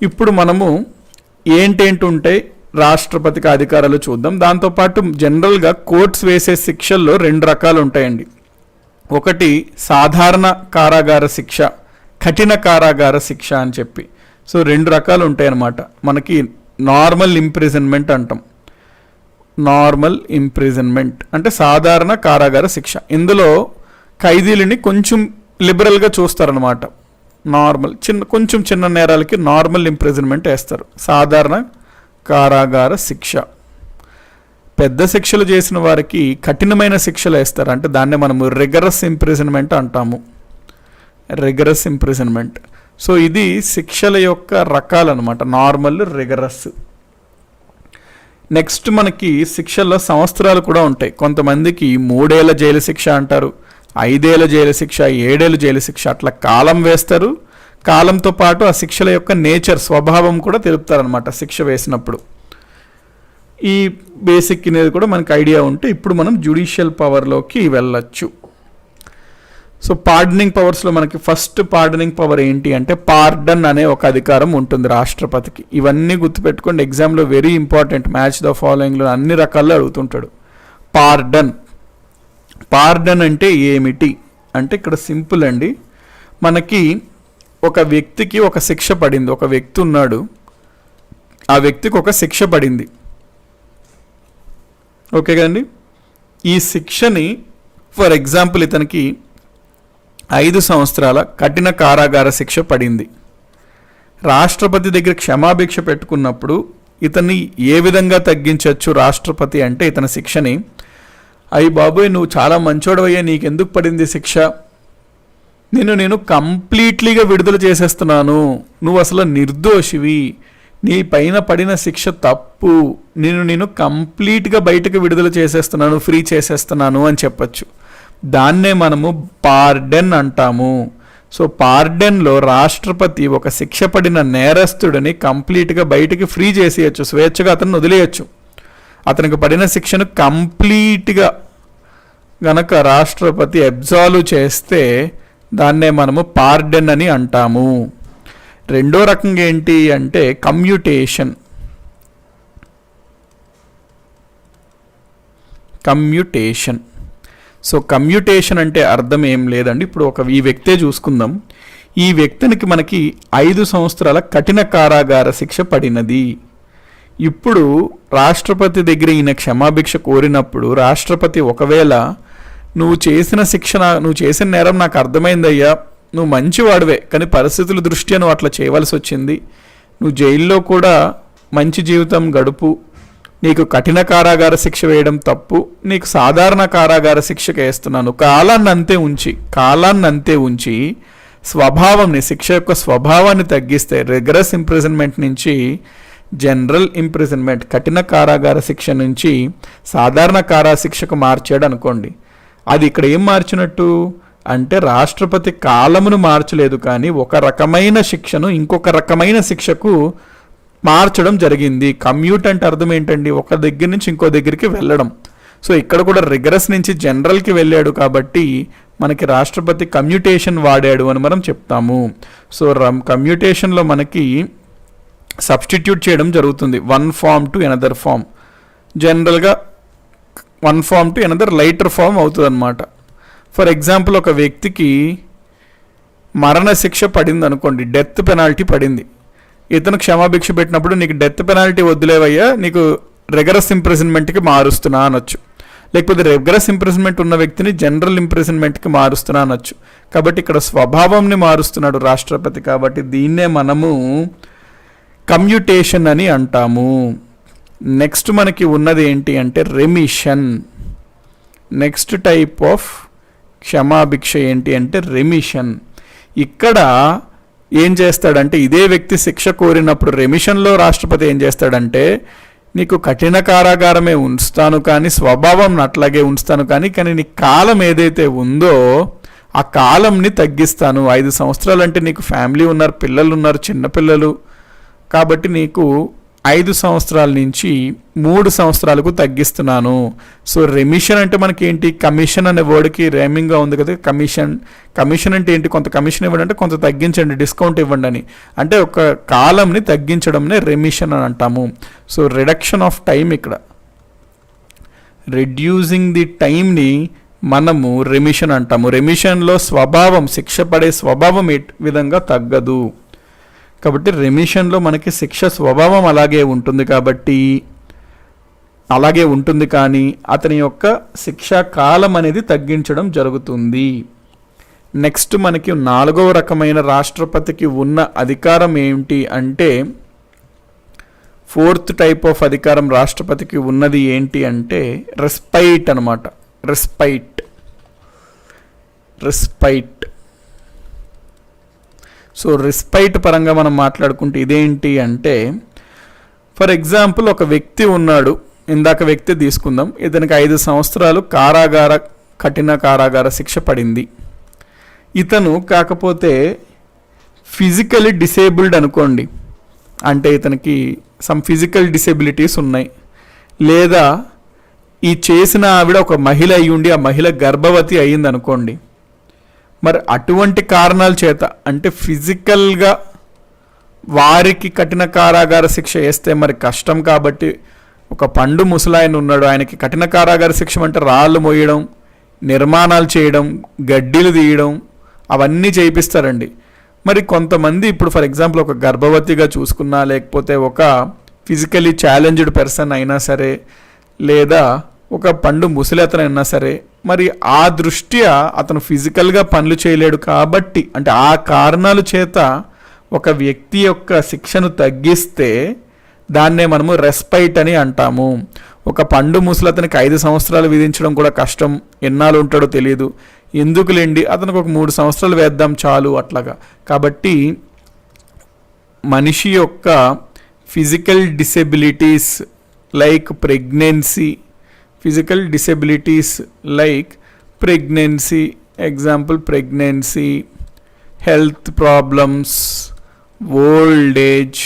Speaker 1: ఇప్పుడు మనము ఏంటేంటి ఉంటాయి రాష్ట్రపతికి అధికారాలు చూద్దాం. దాంతోపాటు జనరల్గా కోర్ట్స్ వేసే శిక్షల్లో 2 రకాలు ఉంటాయండి. ఒకటి సాధారణ కారాగార శిక్ష, కఠిన కారాగార శిక్ష అని చెప్పి. సో 2 రకాలు ఉంటాయన్నమాట. మనకి నార్మల్ ఇంప్రిజన్మెంట్ అంటాం. నార్మల్ ఇంప్రిజన్మెంట్ అంటే సాధారణ కారాగార శిక్ష. ఇందులో ఖైదీలని కొంచెం లిబరల్గా చూస్తారనమాట. నార్మల్ కొంచెం చిన్న నేరాలకి నార్మల్ ఇంప్రిజన్మెంట్ వేస్తారు. సాధారణ కారాగార శిక్ష. పెద్ద శిక్షలు చేసిన వారికి కఠినమైన శిక్షలు వేస్తారు, అంటే దాన్నే మనము రిగరస్ ఇంప్రిజన్మెంట్ అంటాము. Rigorous imprisonment. సో ఇది శిక్షల యొక్క రకాలు అనమాట, నార్మల్, రిగరస్. నెక్స్ట్ మనకి శిక్షల్లో సంవత్సరాలు కూడా ఉంటాయి. కొంతమందికి 3 ఏళ్ల జైలు శిక్ష అంటారు, 5 ఏళ్ల జైలు శిక్ష, 7 ఏళ్ల జైలు శిక్ష, అట్లా కాలం వేస్తారు. కాలంతో పాటు ఆ శిక్షల యొక్క నేచర్, స్వభావం కూడా తెలుపుతారనమాట శిక్ష వేసినప్పుడు. ఈ బేసిక్ అనేది కూడా మనకు ఐడియా ఉంటే ఇప్పుడు మనం జ్యుడిషియల్ పవర్లోకి వెళ్ళచ్చు. సో పార్డనింగ్ పవర్స్లో మనకి ఫస్ట్ పార్డనింగ్ పవర్ ఏంటి అంటే పార్డన్ అనే ఒక అధికారం ఉంటుంది రాష్ట్రపతికి. ఇవన్నీ గుర్తుపెట్టుకోండి, ఎగ్జామ్లో వెరీ ఇంపార్టెంట్. మ్యాచ్ ద ఫాలోయింగ్లో అన్ని రకాల్లో అడుగుతుంటాడు. పార్డన్. పార్డన్ అంటే ఏమిటి అంటే ఇక్కడ సింపుల్ అండి. మనకి ఒక వ్యక్తికి ఒక శిక్ష పడింది, ఒక వ్యక్తి ఉన్నాడు, ఆ వ్యక్తికి ఒక శిక్ష పడింది, ఓకే కదండి. ఈ శిక్షని ఫర్ ఎగ్జాంపుల్ ఇతనికి 5 సంవత్సరాల కఠిన కారాగార శిక్ష పడింది. రాష్ట్రపతి దగ్గర క్షమాభిక్ష పెట్టుకున్నప్పుడు ఇతన్ని ఏ విధంగా తగ్గించవచ్చు రాష్ట్రపతి అంటే ఇతని శిక్షని, అయ్యి బాబోయ్ నువ్వు చాలా మంచోడవయ్యా, నీకెందుకు పడింది శిక్ష, నేను కంప్లీట్లీగా విడుదల చేసేస్తున్నాను, నువ్వు అసలు నిర్దోషివి, నీ పైన పడిన శిక్ష తప్పు, నేను కంప్లీట్గా బయటకు విడుదల చేసేస్తున్నాను, ఫ్రీ చేసేస్తున్నాను అని చెప్పచ్చు. దాన్నే మనము పార్డెన్ అంటాము. సో పార్డెన్లో రాష్ట్రపతి ఒక శిక్ష పడిన నేరస్తుడిని కంప్లీట్గా బయటికి ఫ్రీ చేసేయచ్చు, స్వేచ్ఛగా అతన్ని వదిలేయచ్చు. అతనికి పడిన శిక్షను కంప్లీట్గా గనక రాష్ట్రపతి అబ్జాల్వ్ చేస్తే దాన్నే మనము పార్డెన్ అని అంటాము. రెండో రకంగా ఏంటి అంటే కమ్యూటేషన్. కమ్యూటేషన్. సో కమ్యూటేషన్ అంటే అర్థం ఏం లేదండి. ఇప్పుడు ఈ వ్యక్తే చూసుకుందాం. ఈ వ్యక్తికి మనకి 5 సంవత్సరాల కఠిన కారాగార శిక్ష పడినది. ఇప్పుడు రాష్ట్రపతి దగ్గర ఈయన క్షమాభిక్ష కోరినప్పుడు రాష్ట్రపతి ఒకవేళ నువ్వు చేసిన నేరం నాకు అర్థమైందయ్యా, నువ్వు మంచివాడివే, కానీ పరిస్థితుల దృష్ట్యా నువ్వు అట్లా చేయవలసి వచ్చింది, నువ్వు జైల్లో కూడా మంచి జీవితం గడుపు, నీకు కఠిన కారాగార శిక్ష వేయడం తప్పు, నీకు సాధారణ కారాగార శిక్షకు వేస్తున్నాను, కాలాన్ని అంతే ఉంచి స్వభావంని, శిక్ష యొక్క స్వభావాన్ని తగ్గిస్తే రిగరస్ ఇంప్రిజన్మెంట్ నుంచి జనరల్ ఇంప్రిజన్మెంట్, కఠిన కారాగార శిక్ష నుంచి సాధారణ కారా శిక్షకు మార్చాడు అనుకోండి, అది ఇక్కడ ఏం మార్చినట్టు అంటే రాష్ట్రపతి కాలమును మార్చలేదు, కానీ ఒక రకమైన శిక్షను ఇంకొక రకమైన శిక్షకు మార్చడం జరిగింది. కమ్యూట్ అంటే అర్థం ఏంటండి, ఒక దగ్గర నుంచి ఇంకో దగ్గరికి వెళ్ళడం. సో ఇక్కడ కూడా రిగరస్ నుంచి జనరల్కి వెళ్ళాడు కాబట్టి మనకి రాష్ట్రపతి కమ్యూటేషన్ వాడాడు అని మనం చెప్తాము. సో కమ్యూటేషన్లో మనకి సబ్స్టిట్యూట్ చేయడం జరుగుతుంది, one form to another form. జనరల్గా one form to another lighter form అవుతుంది అనమాట. ఫర్ ఎగ్జాంపుల్ ఒక వ్యక్తికి మరణశిక్ష పడింది అనుకోండి, డెత్ పెనాల్టీ పడింది. ఇతను క్షమాభిక్ష పెట్టినప్పుడు నీకు డెత్ పెనాల్టీ వద్దులేవయ్యా, నీకు రెగరస్ ఇంప్రిజన్మెంట్కి మారుస్తున్నా అనొచ్చు. లేకపోతే రెగరస్ ఇంప్రిజన్మెంట్ ఉన్న వ్యక్తిని జనరల్ ఇంప్రిజన్మెంట్కి మారుస్తున్నా అనొచ్చు. కాబట్టి ఇక్కడ స్వభావంని మారుస్తున్నాడు రాష్ట్రపతి, కాబట్టి దీన్నే మనము కమ్యూటేషన్ అని అంటాము. నెక్స్ట్ మనకి ఉన్నది ఏంటి అంటే రెమిషన్. నెక్స్ట్ టైప్ ఆఫ్ క్షమాభిక్ష ఏంటి అంటే రెమిషన్. ఇక్కడ ఏం చేస్తాడంటే ఇదే వ్యక్తి శిక్ష కోరినప్పుడు రెమిషన్లో రాష్ట్రపతి ఏం చేస్తాడంటే నీకు కఠిన కారాగారమే ఉంచుతాను కానీ స్వభావం అట్లాగే ఉంచుతాను కానీ నీ కాలం ఏదైతే ఉందో ఆ కాలంని తగ్గిస్తాను. 5 సంవత్సరాలు అంటే నీకు ఫ్యామిలీ ఉన్నారు, పిల్లలు ఉన్నారు, చిన్నపిల్లలు, కాబట్టి నీకు 5 సంవత్సరాల నుంచి 3 సంవత్సరాలకు తగ్గిస్తున్నాను. సో రెమిషన్ అంటే మనకి ఏంటి, కమిషన్ అనే వర్డ్కి రేమింగ్గా ఉంది కదా. కమిషన్ అంటే ఏంటి, కొంత కమిషన్ ఇవ్వండి అంటే కొంత తగ్గించండి, డిస్కౌంట్ ఇవ్వండి అని. అంటే ఒక కాలంని తగ్గించడంనే రెమిషన్ అని అంటాము. సో రిడక్షన్ ఆఫ్ టైం, ఇక్కడ రెడ్యూసింగ్ ది టైంని మనము రెమిషన్ అంటాము. రెమిషన్లో స్వభావం, శిక్ష పడే స్వభావం ఏ విధంగా తగ్గదు. కాబట్టి రెమిషన్లో మనకి శిక్ష స్వభావం అలాగే ఉంటుంది కాబట్టి అలాగే ఉంటుంది, కానీ అతని యొక్క శిక్షా కాలం అనేది తగ్గించడం జరుగుతుంది. నెక్స్ట్ మనకి 4వ రకమైన రాష్ట్రపతికి ఉన్న అధికారం ఏంటి అంటే 4th టైప్ ఆఫ్ అధికారం రాష్ట్రపతికి ఉన్నది ఏంటి అంటే రెస్పైట్ అనమాట. రెస్పైట్. సో రెస్పైట్ పరంగా మనం మాట్లాడుకుంటే ఇదేంటి అంటే ఫర్ ఎగ్జాంపుల్ ఒక వ్యక్తి ఉన్నాడు, ఇందాక వ్యక్తి తీసుకుందాం, ఇతనికి 5 సంవత్సరాలు కఠిన కారాగార శిక్ష పడింది. ఇతను కాకపోతే ఫిజికలీ డిసేబుల్డ్ అనుకోండి, అంటే ఇతనికి సమ్ ఫిజికల్ డిసేబిలిటీస్ ఉన్నాయి, లేదా ఈ చేసిన ఆవిడ ఒక మహిళ అయి ఉండి ఆ మహిళ గర్భవతి అయ్యింది అనుకోండి. మరి అటువంటి కారణాల చేత అంటే ఫిజికల్గా వారికి కఠిన కారాగార శిక్ష వేస్తే మరి కష్టం, కాబట్టి ఒక పండు ముసలాయన ఉన్నాడు, ఆయనకి కఠిన కారాగార శిక్ష అంటే రాళ్ళు మోయడం, నిర్మాణాలు చేయడం, గడ్డీలు తీయడం, అవన్నీ చేయిస్తారండి. మరి కొంతమంది ఇప్పుడు ఫర్ ఎగ్జాంపుల్ ఒక గర్భవతిగా చూసుకున్నా, లేకపోతే ఒక ఫిజికలీ ఛాలెంజ్డ్ పర్సన్ అయినా సరే, లేదా ఒక పండు ముసలి అతను అయినా సరే, మరి ఆ దృష్ట్యా అతను ఫిజికల్గా పనులు చేయలేడు కాబట్టి, అంటే ఆ కారణాల చేత ఒక వ్యక్తి యొక్క శిక్షను తగ్గిస్తే దాన్నే మనము రెస్పైట్ అని అంటాము. ఒక పండు ముసలి అతనికి 5 సంవత్సరాలు విధించడం కూడా కష్టం, ఎన్నాళ్ళు ఉంటాడో తెలియదు, ఎందుకులేండి అతనికి ఒక 3 సంవత్సరాలు వేద్దాం చాలు అట్లాగా. కాబట్టి మనిషి యొక్క physical disabilities like pregnancy, example pregnancy, health problems, old age,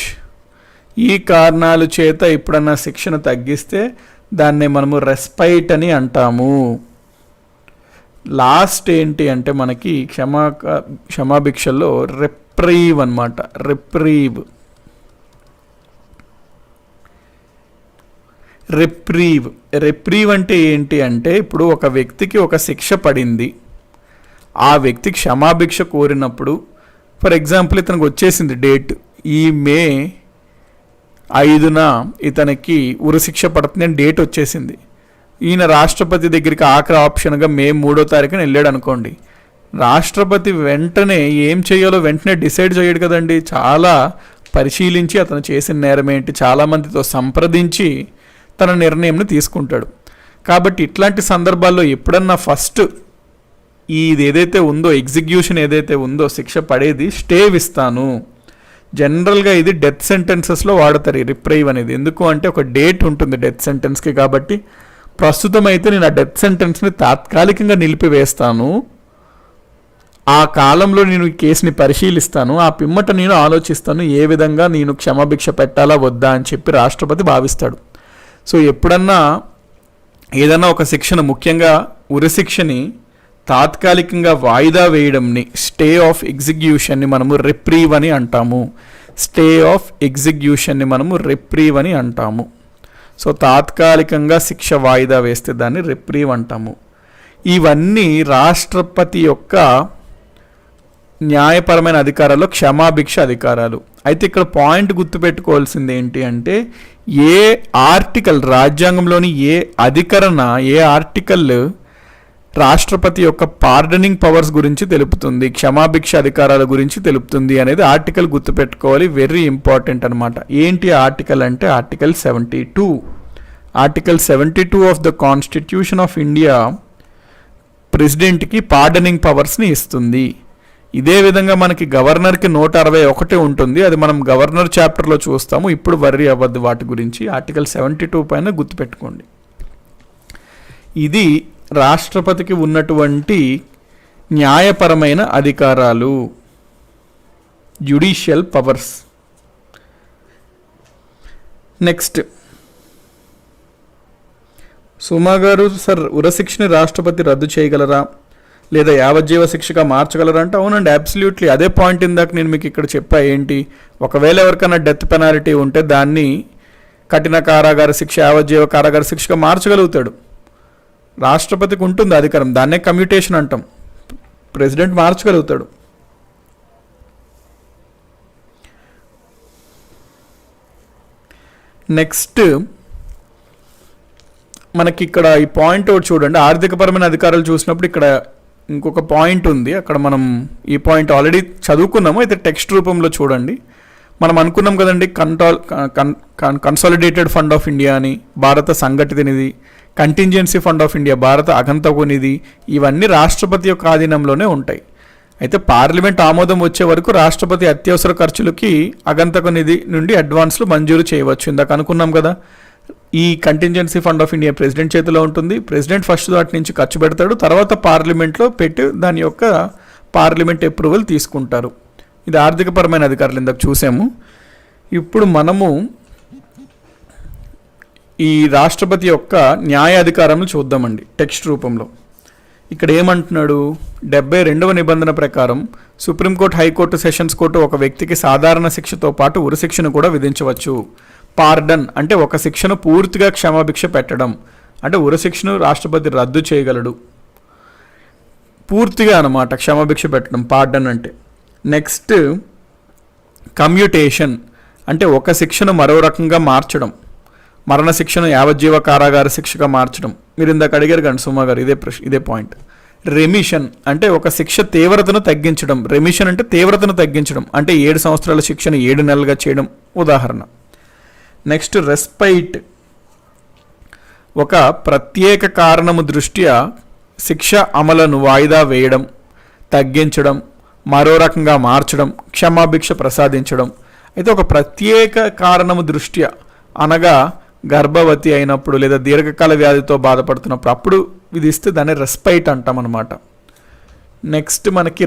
Speaker 1: ఈ కారణాల చేత ఎప్పుడన్నా శిక్షను తగ్గిస్తే దాన్నే మనము రెస్పైట్ అని అంటాము. లాస్ట్ ఏంటి అంటే మనకి క్షమాభిక్షల్లో రెప్రీవ్ అన్నమాట. రెప్రీవ్ అంటే ఏంటి అంటే ఇప్పుడు ఒక వ్యక్తికి ఒక శిక్ష పడింది, ఆ వ్యక్తి క్షమాభిక్ష కోరినప్పుడు ఫర్ ఎగ్జాంపుల్ ఇతనికి వచ్చేసింది డేట్, ఈ మే 5న ఇతనికి ఉరిశిక్ష పడుతుంది అని డేట్ వచ్చేసింది. ఈయన రాష్ట్రపతి దగ్గరికి ఆఖరి ఆప్షన్గా మే 3వ తారీఖున వెళ్ళాడు అనుకోండి. రాష్ట్రపతి వెంటనే ఏం చేయాలో వెంటనే డిసైడ్ చేయడు కదండి, చాలా పరిశీలించి అతను చేసిన నేరం ఏంటి, చాలామందితో సంప్రదించి తన నిర్ణయంని తీసుకుంటాడు. కాబట్టి ఇట్లాంటి సందర్భాల్లో ఎప్పుడన్నా ఫస్ట్ ఇది ఏదైతే ఉందో ఎగ్జిక్యూషన్ ఏదైతే ఉందో శిక్ష పడేది స్టే ఇస్తాను. జనరల్గా ఇది డెత్ సెంటెన్సెస్లో వాడతారు ఈ రిప్రైవ్ అనేది. ఎందుకు అంటే ఒక డేట్ ఉంటుంది డెత్ సెంటెన్స్కి, కాబట్టి ప్రస్తుతం అయితే నేను ఆ డెత్ సెంటెన్స్ని తాత్కాలికంగా నిలిపివేస్తాను, ఆ కాలంలో నేను ఈ కేసుని పరిశీలిస్తాను, ఆ పిమ్మట నేను ఆలోచిస్తాను ఏ విధంగా నేను క్షమాభిక్ష పెట్టాలా వద్దా అని చెప్పి రాష్ట్రపతి భావిస్తాడు. సో ఎప్పుడన్నా ఏదన్నా ఒక శిక్షను, ముఖ్యంగా ఉరిశిక్షని తాత్కాలికంగా వాయిదా వేయడంని, స్టే ఆఫ్ ఎగ్జిక్యూషన్ని మనము రిప్రీవ్ అని అంటాము. స్టే ఆఫ్ ఎగ్జిక్యూషన్ని మనము రిప్రీవ్ అని అంటాము. సో తాత్కాలికంగా శిక్ష వాయిదా వేస్తే దాన్ని రిప్రీవ్ అంటాము. ఇవన్నీ రాష్ట్రపతి యొక్క న్యాయపరమైన అధికారాల్లో క్షమాభిక్ష అధికారాలు. అయితే ఇక్కడ పాయింట్ గుర్తుపెట్టుకోవాల్సింది ఏంటి అంటే, ఏ ఆర్టికల్, రాజ్యాంగంలోని ఏ అధికరణ, ఏ ఆర్టికల్ రాష్ట్రపతి యొక్క పార్డనింగ్ పవర్స్ గురించి తెలుపుతుంది, క్షమాభిక్ష అధికారాల గురించి తెలుపుతుంది అనేది ఆర్టికల్ గుర్తుపెట్టుకోవాలి. వెరీ ఇంపార్టెంట్ అనమాట. ఏంటి ఆర్టికల్ అంటే article 72. Article 72 of the constitution of India ప్రెసిడెంట్కి పార్డనింగ్ పవర్స్ని ఇస్తుంది. ఇదే విధంగా మనకి గవర్నర్కి 161 ఉంటుంది, అది మనం గవర్నర్ చాప్టర్లో చూస్తాము. ఇప్పుడు వర్రీ అవ్వద్దు వాటి గురించి. ఆర్టికల్ 72 పైన గుర్తుపెట్టుకోండి. ఇది రాష్ట్రపతికి ఉన్నటువంటి న్యాయపరమైన అధికారాలు, జ్యుడిషియల్ పవర్స్. నెక్స్ట్ సుమా గారు, సార్ ఉరశిక్షని రాష్ట్రపతి రద్దు చేయగలరా లేదా యావజ్జీవ శిక్షగా మార్చగలరా అంటే అవునండి, అబ్సల్యూట్లీ. అదే పాయింట్ ఇందాక నేను మీకు ఇక్కడ చెప్పా. ఏంటి, ఒకవేళ ఎవరికైనా డెత్ పెనాల్టీ ఉంటే దాన్ని కఠిన కారాగార శిక్ష, యావజ్జీవ కారాగార శిక్షగా మార్చగలుగుతాడు. రాష్ట్రపతికి ఉంటుంది అధికారం, దాన్నే కమ్యూటేషన్ అంటాం. ప్రెసిడెంట్ మార్చగలుగుతాడు. నెక్స్ట్ మనకి ఇక్కడ ఈ పాయింట్ ఒకటి చూడండి. ఆర్థికపరమైన అధికారాలు చూసినప్పుడు ఇక్కడ ఇంకొక పాయింట్ ఉంది. అక్కడ మనం ఈ పాయింట్ ఆల్రెడీ చదువుకున్నాము, అయితే టెక్స్ట్ రూపంలో చూడండి. మనం అనుకున్నాం కదండి, కన్సాలిడేటెడ్ ఫండ్ ఆఫ్ ఇండియా అని, భారత సంఘటిత నిధి, కంటింజెన్సీ ఫండ్ ఆఫ్ ఇండియా, భారత అగంతకు నిధి, ఇవన్నీ రాష్ట్రపతి యొక్క ఆధీనంలోనే ఉంటాయి. అయితే పార్లమెంట్ ఆమోదం వచ్చే వరకు రాష్ట్రపతి అత్యవసర ఖర్చులకి అగంతకు నిధి నుండి అడ్వాన్స్లు మంజూరు చేయవచ్చు. ఇందాక అనుకున్నాం కదా, ఈ contingency fund of India president చేతిలో ఉంటుంది. ప్రెసిడెంట్ ఫస్ట్ వాటి నుంచి ఖర్చు పెడతాడు, తర్వాత పార్లమెంట్లో పెట్టి దాని యొక్క పార్లమెంట్ అప్రూవల్ తీసుకుంటారు. ఇది ఆర్థికపరమైన అధికారులు ఇందాక చూసాము. ఇప్పుడు మనము ఈ రాష్ట్రపతి యొక్క న్యాయ అధికారంలో చూద్దామండి టెక్స్ట్ రూపంలో. ఇక్కడ ఏమంటున్నాడు, 72వ నిబంధన ప్రకారం సుప్రీంకోర్టు, హైకోర్టు, సెషన్స్ కోర్టు ఒక వ్యక్తికి సాధారణ శిక్షతో పాటు ఉరిశిక్షను కూడా విధించవచ్చు. పార్డన్ అంటే ఒక శిక్షను పూర్తిగా క్షమాభిక్ష పెట్టడం, అంటే ఉరిశిక్షను రాష్ట్రపతి రద్దు చేయగలడు పూర్తిగా అన్నమాట, క్షమాభిక్ష పెట్టడం పార్డన్ అంటే. నెక్స్ట్ కమ్యూటేషన్ అంటే ఒక శిక్షను మరో రకంగా మార్చడం, మరణశిక్షను యావజ్జీవ కారాగార శిక్షగా మార్చడం. మీరు ఇందాక అడిగారు కానీ సుమా గారు, ఇదే పాయింట్. రెమిషన్ అంటే ఒక శిక్ష తీవ్రతను తగ్గించడం. రెమిషన్ అంటే తీవ్రతను తగ్గించడం, అంటే 7 సంవత్సరాల శిక్షను 7 నెలలుగా చేయడం ఉదాహరణ. నెక్స్ట్ రెస్పైట్, ఒక ప్రత్యేక కారణము దృష్ట్యా శిక్ష అమలును వాయిదా వేయడం, తగ్గించడం, మరో రకంగా మార్చడం, క్షమాభిక్ష ప్రసాదించడం. అయితే ఒక ప్రత్యేక కారణము దృష్ట్యా అనగా గర్భవతి అయినప్పుడు లేదా దీర్ఘకాల వ్యాధితో బాధపడుతున్నప్పుడు అప్పుడు విధిస్తే దాన్ని రెస్పైట్ అంటాం అన్నమాట. నెక్స్ట్ మనకి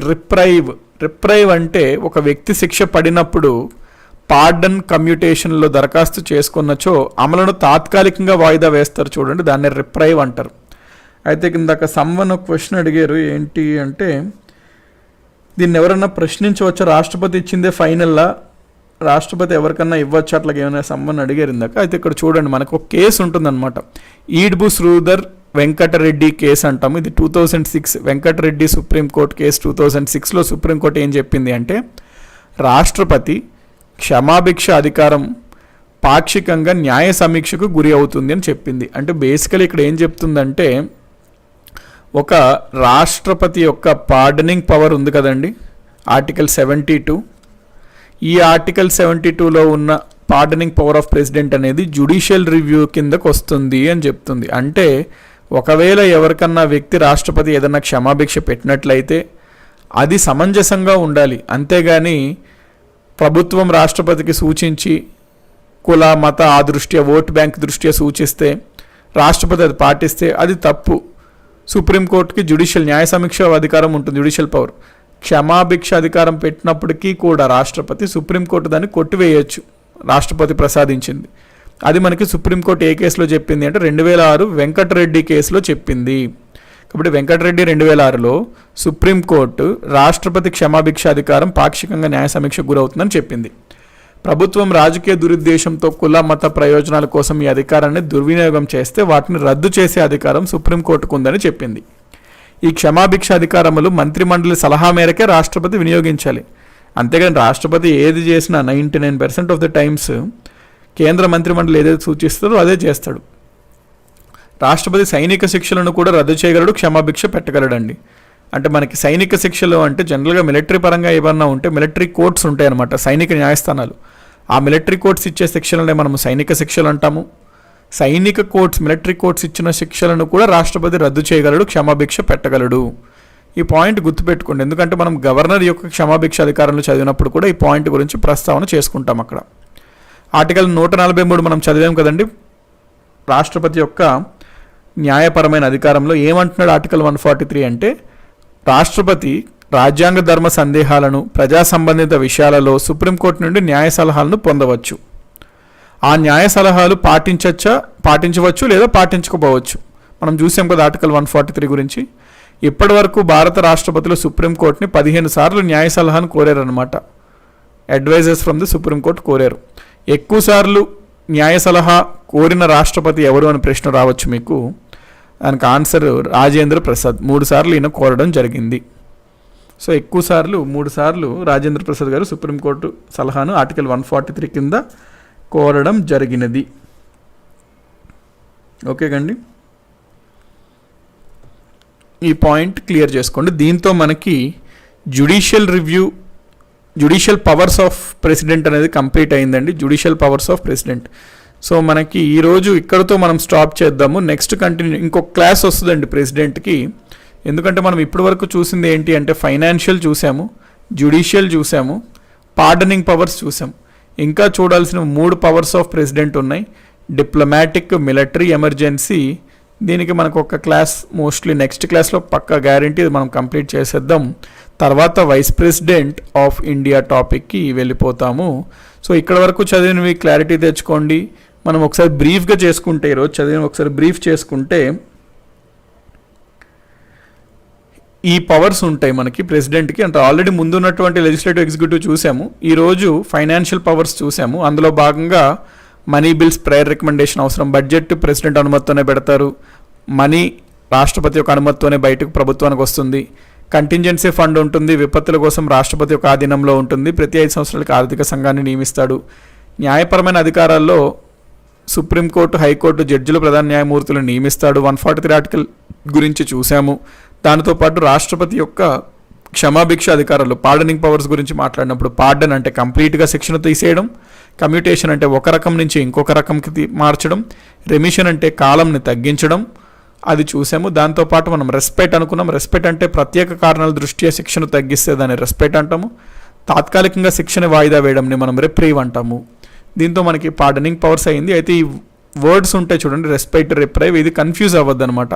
Speaker 1: రిప్రైవ్ అంటే ఒక వ్యక్తి శిక్ష పడినప్పుడు పార్డన్ కమ్యూటేషన్లో దరఖాస్తు చేసుకున్నచో అమలును తాత్కాలికంగా వాయిదా వేస్తారు చూడండి, దాన్ని రిప్రైవ్ అంటారు. అయితే ఇందాక సమ్వన్ ఒక క్వశ్చన్ అడిగారు, ఏంటి అంటే దీన్ని ఎవరన్నా ప్రశ్నించవచ్చా, రాష్ట్రపతి ఇచ్చిందే ఫైనల్లా, రాష్ట్రపతి ఎవరికన్నా ఇవ్వచ్చు అట్లా ఏమైనా సమ్మన్ అడిగారు ఇందాక. అయితే ఇక్కడ చూడండి, మనకు ఒక కేసు ఉంటుందన్నమాట, ఈడ్బు శ్రీధర్ వెంకటరెడ్డి కేసు అంటాము. ఇది 2006 వెంకటరెడ్డి సుప్రీంకోర్టు కేసు. 2006లో సుప్రీంకోర్టు ఏం చెప్పింది అంటే, రాష్ట్రపతి క్షమాభిక్ష అధికారం పాక్షికంగా న్యాయ సమీక్షకు గురి అవుతుంది అని చెప్పింది. అంటే బేసికలీ ఇక్కడ ఏం చెప్తుందంటే, ఒక రాష్ట్రపతి యొక్క పార్డనింగ్ పవర్ ఉంది కదండి, ఆర్టికల్ 72. ఈ ఆర్టికల్ 72లో ఉన్న పార్డనింగ్ పవర్ ఆఫ్ ప్రెసిడెంట్ అనేది జ్యుడిషియల్ రివ్యూ కిందకు వస్తుంది అని చెప్తుంది. అంటే ఒకవేళ ఎవరికన్నా వ్యక్తి రాష్ట్రపతి ఏదన్నా క్షమాభిక్ష పెట్టినట్లయితే అది సమంజసంగా ఉండాలి. అంతేగాని ప్రభుత్వం రాష్ట్రపతికి సూచించి కుల మత ఆ దృష్ట్యా ఓట్ బ్యాంక్ దృష్ట్యా సూచిస్తే రాష్ట్రపతి అది పాటిస్తే అది తప్పు. సుప్రీంకోర్టుకి జ్యుడిషియల్ న్యాయ సమీక్ష అధికారం ఉంటుంది, జ్యుడిషియల్ పవర్. క్షమాభిక్ష అధికారం పెట్టినప్పటికీ కూడా రాష్ట్రపతి సుప్రీంకోర్టు దాన్ని కొట్టివేయచ్చు, రాష్ట్రపతి ప్రసాదించింది. అది మనకి సుప్రీంకోర్టు ఏ కేసులో చెప్పింది అంటే 2006 వెంకటరెడ్డి కేసులో చెప్పింది. కాబట్టి వెంకటరెడ్డి 2006లో సుప్రీంకోర్టు రాష్ట్రపతి క్షమాభిక్ష అధికారం పాక్షికంగా న్యాయ సమీక్షకు గురవుతుందని చెప్పింది. ప్రభుత్వం రాజకీయ దురుద్దేశంతో కుల మత ప్రయోజనాల కోసం ఈ అధికారాన్ని దుర్వినియోగం చేస్తే వాటిని రద్దు చేసే అధికారం సుప్రీంకోర్టుకు ఉందని చెప్పింది. ఈ క్షమాభిక్ష అధికారములు మంత్రిమండలి సలహా మేరకే రాష్ట్రపతి వినియోగించాలి. అంతేగాని రాష్ట్రపతి ఏది చేసినా 99% ఆఫ్ ద టైమ్స్ కేంద్ర మంత్రిమండలి ఏదైతే సూచిస్తుందో అదే చేస్తాడు. రాష్ట్రపతి సైనిక శిక్షలను కూడా రద్దు చేయగలడు, క్షమాభిక్ష పెట్టగలడండి. అంటే మనకి సైనిక శిక్షలు అంటే జనరల్గా మిలిటరీ పరంగా ఏమన్నా ఉంటే మిలిటరీ కోర్ట్స్ ఉంటాయి అన్నమాట, సైనిక న్యాయస్థానాలు. ఆ మిలిటరీ కోర్ట్స్ ఇచ్చే శిక్షలనే మనము సైనిక శిక్షలు అంటాము. సైనిక కోర్ట్స్, మిలిటరీ కోర్ట్స్ ఇచ్చిన శిక్షలను కూడా రాష్ట్రపతి రద్దు చేయగలడు, క్షమాభిక్ష పెట్టగలడు. ఈ పాయింట్ గుర్తుపెట్టుకోండి, ఎందుకంటే మనం గవర్నర్ యొక్క క్షమాభిక్ష అధికారంలో చదివినప్పుడు కూడా ఈ పాయింట్ గురించి ప్రస్తావన చేసుకుంటాం. అక్కడ ఆర్టికల్ 143 మనం చదివాం కదండి. రాష్ట్రపతి యొక్క న్యాయపరమైన అధికారంలో ఏమంటున్నాడు ఆర్టికల్ 143 అంటే, రాష్ట్రపతి రాజ్యాంగ ధర్మ సందేహాలను, ప్రజా సంబంధిత విషయాలలో సుప్రీంకోర్టు నుండి న్యాయ సలహాలను పొందవచ్చు. ఆ న్యాయ సలహాలు పాటించవచ్చు లేదా పాటించకపోవచ్చు. మనం చూసాం కదా ఆర్టికల్ 143 గురించి. ఇప్పటి వరకు భారత రాష్ట్రపతులు సుప్రీంకోర్టుని 15 సార్లు న్యాయ సలహాను కోరారనమాట. అడ్వైజర్స్ ఫ్రమ్ ది సుప్రీంకోర్టు కోరారు. ఎక్కువ సార్లు న్యాయ సలహా కోరిన రాష్ట్రపతి ఎవరు అని ప్రశ్న రావచ్చు మీకు. దానికి ఆన్సర్ రాజేంద్ర ప్రసాద్. 3 సార్లు ఈయన కోరడం జరిగింది. సో ఎక్కువ సార్లు 3 సార్లు రాజేంద్ర ప్రసాద్ గారు సుప్రీంకోర్టు సలహాను ఆర్టికల్ 143 కింద కోరడం జరిగినది. ఓకే కండి, ఈ పాయింట్ క్లియర్ చేసుకోండి. దీంతో మనకి జ్యుడిషియల్ పవర్స్ ఆఫ్ ప్రెసిడెంట్ అనేది కంప్లీట్ అయిందండి. Judicial powers of president. So మనకి ఈరోజు ఇక్కడతో మనం స్టాప్ చేద్దాము. నెక్స్ట్ కంటిన్యూ ఇంకొక క్లాస్ వస్తుందండి ప్రెసిడెంట్కి. ఎందుకంటే మనం ఇప్పటి వరకు చూసింది ఏంటి అంటే ఫైనాన్షియల్ చూసాము, జ్యుడిషియల్ చూసాము, పార్డనింగ్ పవర్స్ చూసాము. ఇంకా చూడాల్సిన 3 పవర్స్ ఆఫ్ ప్రెసిడెంట్ ఉన్నాయి, డిప్లొమాటిక్, మిలిటరీ, ఎమర్జెన్సీ. దీనికి మనకు ఒక క్లాస్ మోస్ట్లీ నెక్స్ట్ క్లాస్లో పక్కా గ్యారంటీ మనం కంప్లీట్ చేసేద్దాం. తర్వాత వైస్ ప్రెసిడెంట్ ఆఫ్ ఇండియా టాపిక్కి వెళ్ళిపోతాము. సో ఇక్కడ వరకు చదివినవి క్లారిటీ తెచ్చుకోండి. మనం ఒకసారి బ్రీఫ్గా చేసుకుంటే, ఈరోజు చదివిన ఒకసారి బ్రీఫ్ చేసుకుంటే, ఈ పవర్స్ ఉంటాయి మనకి ప్రెసిడెంట్కి. అంటే ఆల్రెడీ ముందున్నటువంటి లెజిస్లేటివ్, ఎగ్జిక్యూటివ్ చూసాము. ఈరోజు ఫైనాన్షియల్ పవర్స్ చూసాము. అందులో భాగంగా మనీ బిల్స్ ప్రేయర్ రికమెండేషన్ అవసరం, బడ్జెట్ ప్రెసిడెంట్ అనుమతితోనే పెడతారు, మనీ రాష్ట్రపతి యొక్క అనుమతితోనే బయటకు ప్రభుత్వానికి వస్తుంది, కంటింజెన్సీ ఫండ్ ఉంటుంది, విపత్తుల కోసం రాష్ట్రపతి యొక్క ఆధీనంలో ఉంటుంది, ప్రతి 5 సంవత్సరాలకు ఆర్థిక సంఘాన్ని నియమిస్తాడు. న్యాయపరమైన అధికారాల్లో సుప్రీంకోర్టు, హైకోర్టు జడ్జిలు, ప్రధాన న్యాయమూర్తులు నియమిస్తాడు. 143 ఆర్టికల్ గురించి చూసాము. దానితో పాటు రాష్ట్రపతి యొక్క క్షమాభిక్ష అధికారాలు, పార్డనింగ్ పవర్స్ గురించి మాట్లాడినప్పుడు, పార్డన్ అంటే కంప్లీట్గా శిక్షణ తీసేయడం, కమ్యూటేషన్ అంటే ఒక రకం నుంచి ఇంకొక రకంకి మార్చడం, రెమిషన్ అంటే కాలంని తగ్గించడం, అది చూసాము. దాంతోపాటు మనం రెస్పెక్ట్ అనుకున్నాం. రెస్పెక్ట్ అంటే ప్రత్యేక కారణాల దృష్ట్యా శిక్షను తగ్గిస్తే దాన్ని రెస్పెక్ట్ అంటాము. తాత్కాలికంగా శిక్షణ వాయిదా వేయడంని మనం రెప్రీవ్ అంటాము. దీంతో మనకి పార్డనింగ్ పవర్స్ అయింది. అయితే ఈ వర్డ్స్ ఉంటాయి చూడండి, రెస్పెక్ట్, రెప్రైవ్, ఇది కన్ఫ్యూజ్ అవ్వద్దు అనమాట.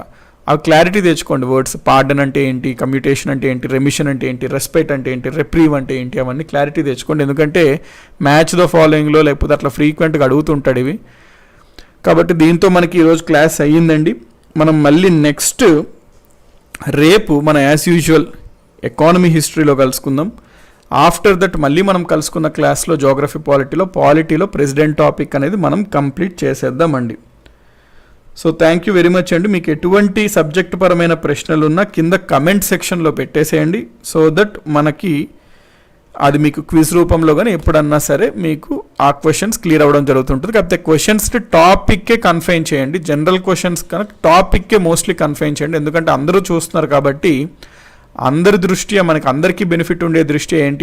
Speaker 1: అవి క్లారిటీ తెచ్చుకోండి. వర్డ్స్ పార్డన్ అంటే ఏంటి, కమ్యూటేషన్ అంటే ఏంటి, రెమిషన్ అంటే ఏంటి, రెస్పెక్ట్ అంటే ఏంటి, రెప్రీవ్ అంటే ఏంటి, అవన్నీ క్లారిటీ తెచ్చుకోండి. ఎందుకంటే మ్యాచ్ ద ఫాలోయింగ్లో లేకపోతే అట్లా ఫ్రీక్వెంట్గా అడుగుతుంటాడు ఇవి. కాబట్టి దీంతో మనకి ఈరోజు క్లాస్ అయ్యిందండి. మనం మళ్ళీ నెక్స్ట్ రేపు మన యాజ్ యూజువల్ ఎకానమీ హిస్టరీలో కలుసుకుందాం. ఆఫ్టర్ దట్ మళ్ళీ మనం కలుసుకున్న క్లాస్లో జోగ్రఫీ, పాలిటీలో ప్రెసిడెంట్ టాపిక్ అనేది మనం కంప్లీట్ చేసేద్దామండి. So thank you very much అండి. మీకు ఎటువంటి సబ్జెక్ట్ పరమైన ప్రశ్నలు ఉన్నా కింద కమెంట్ సెక్షన్లో పెట్టేసేయండి. సో దట్ మనకి అది మీకు క్విజ్ రూపంలో కానీ ఎప్పుడన్నా సరే మీకు ఆ క్వశ్చన్స్ క్లియర్ అవ్వడం జరుగుతుంటుంది. కాకపోతే క్వశ్చన్స్ని టాపిక్కే కన్ఫైన్ చేయండి. జనరల్ క్వశ్చన్స్ కనుక టాపిక్కే మోస్ట్లీ కన్ఫైన్ చేయండి. ఎందుకంటే అందరూ చూస్తున్నారు కాబట్టి అందరి దృష్ట్యా, మనకి అందరికీ బెనిఫిట్ ఉండే దృష్ట్యా ఏంటి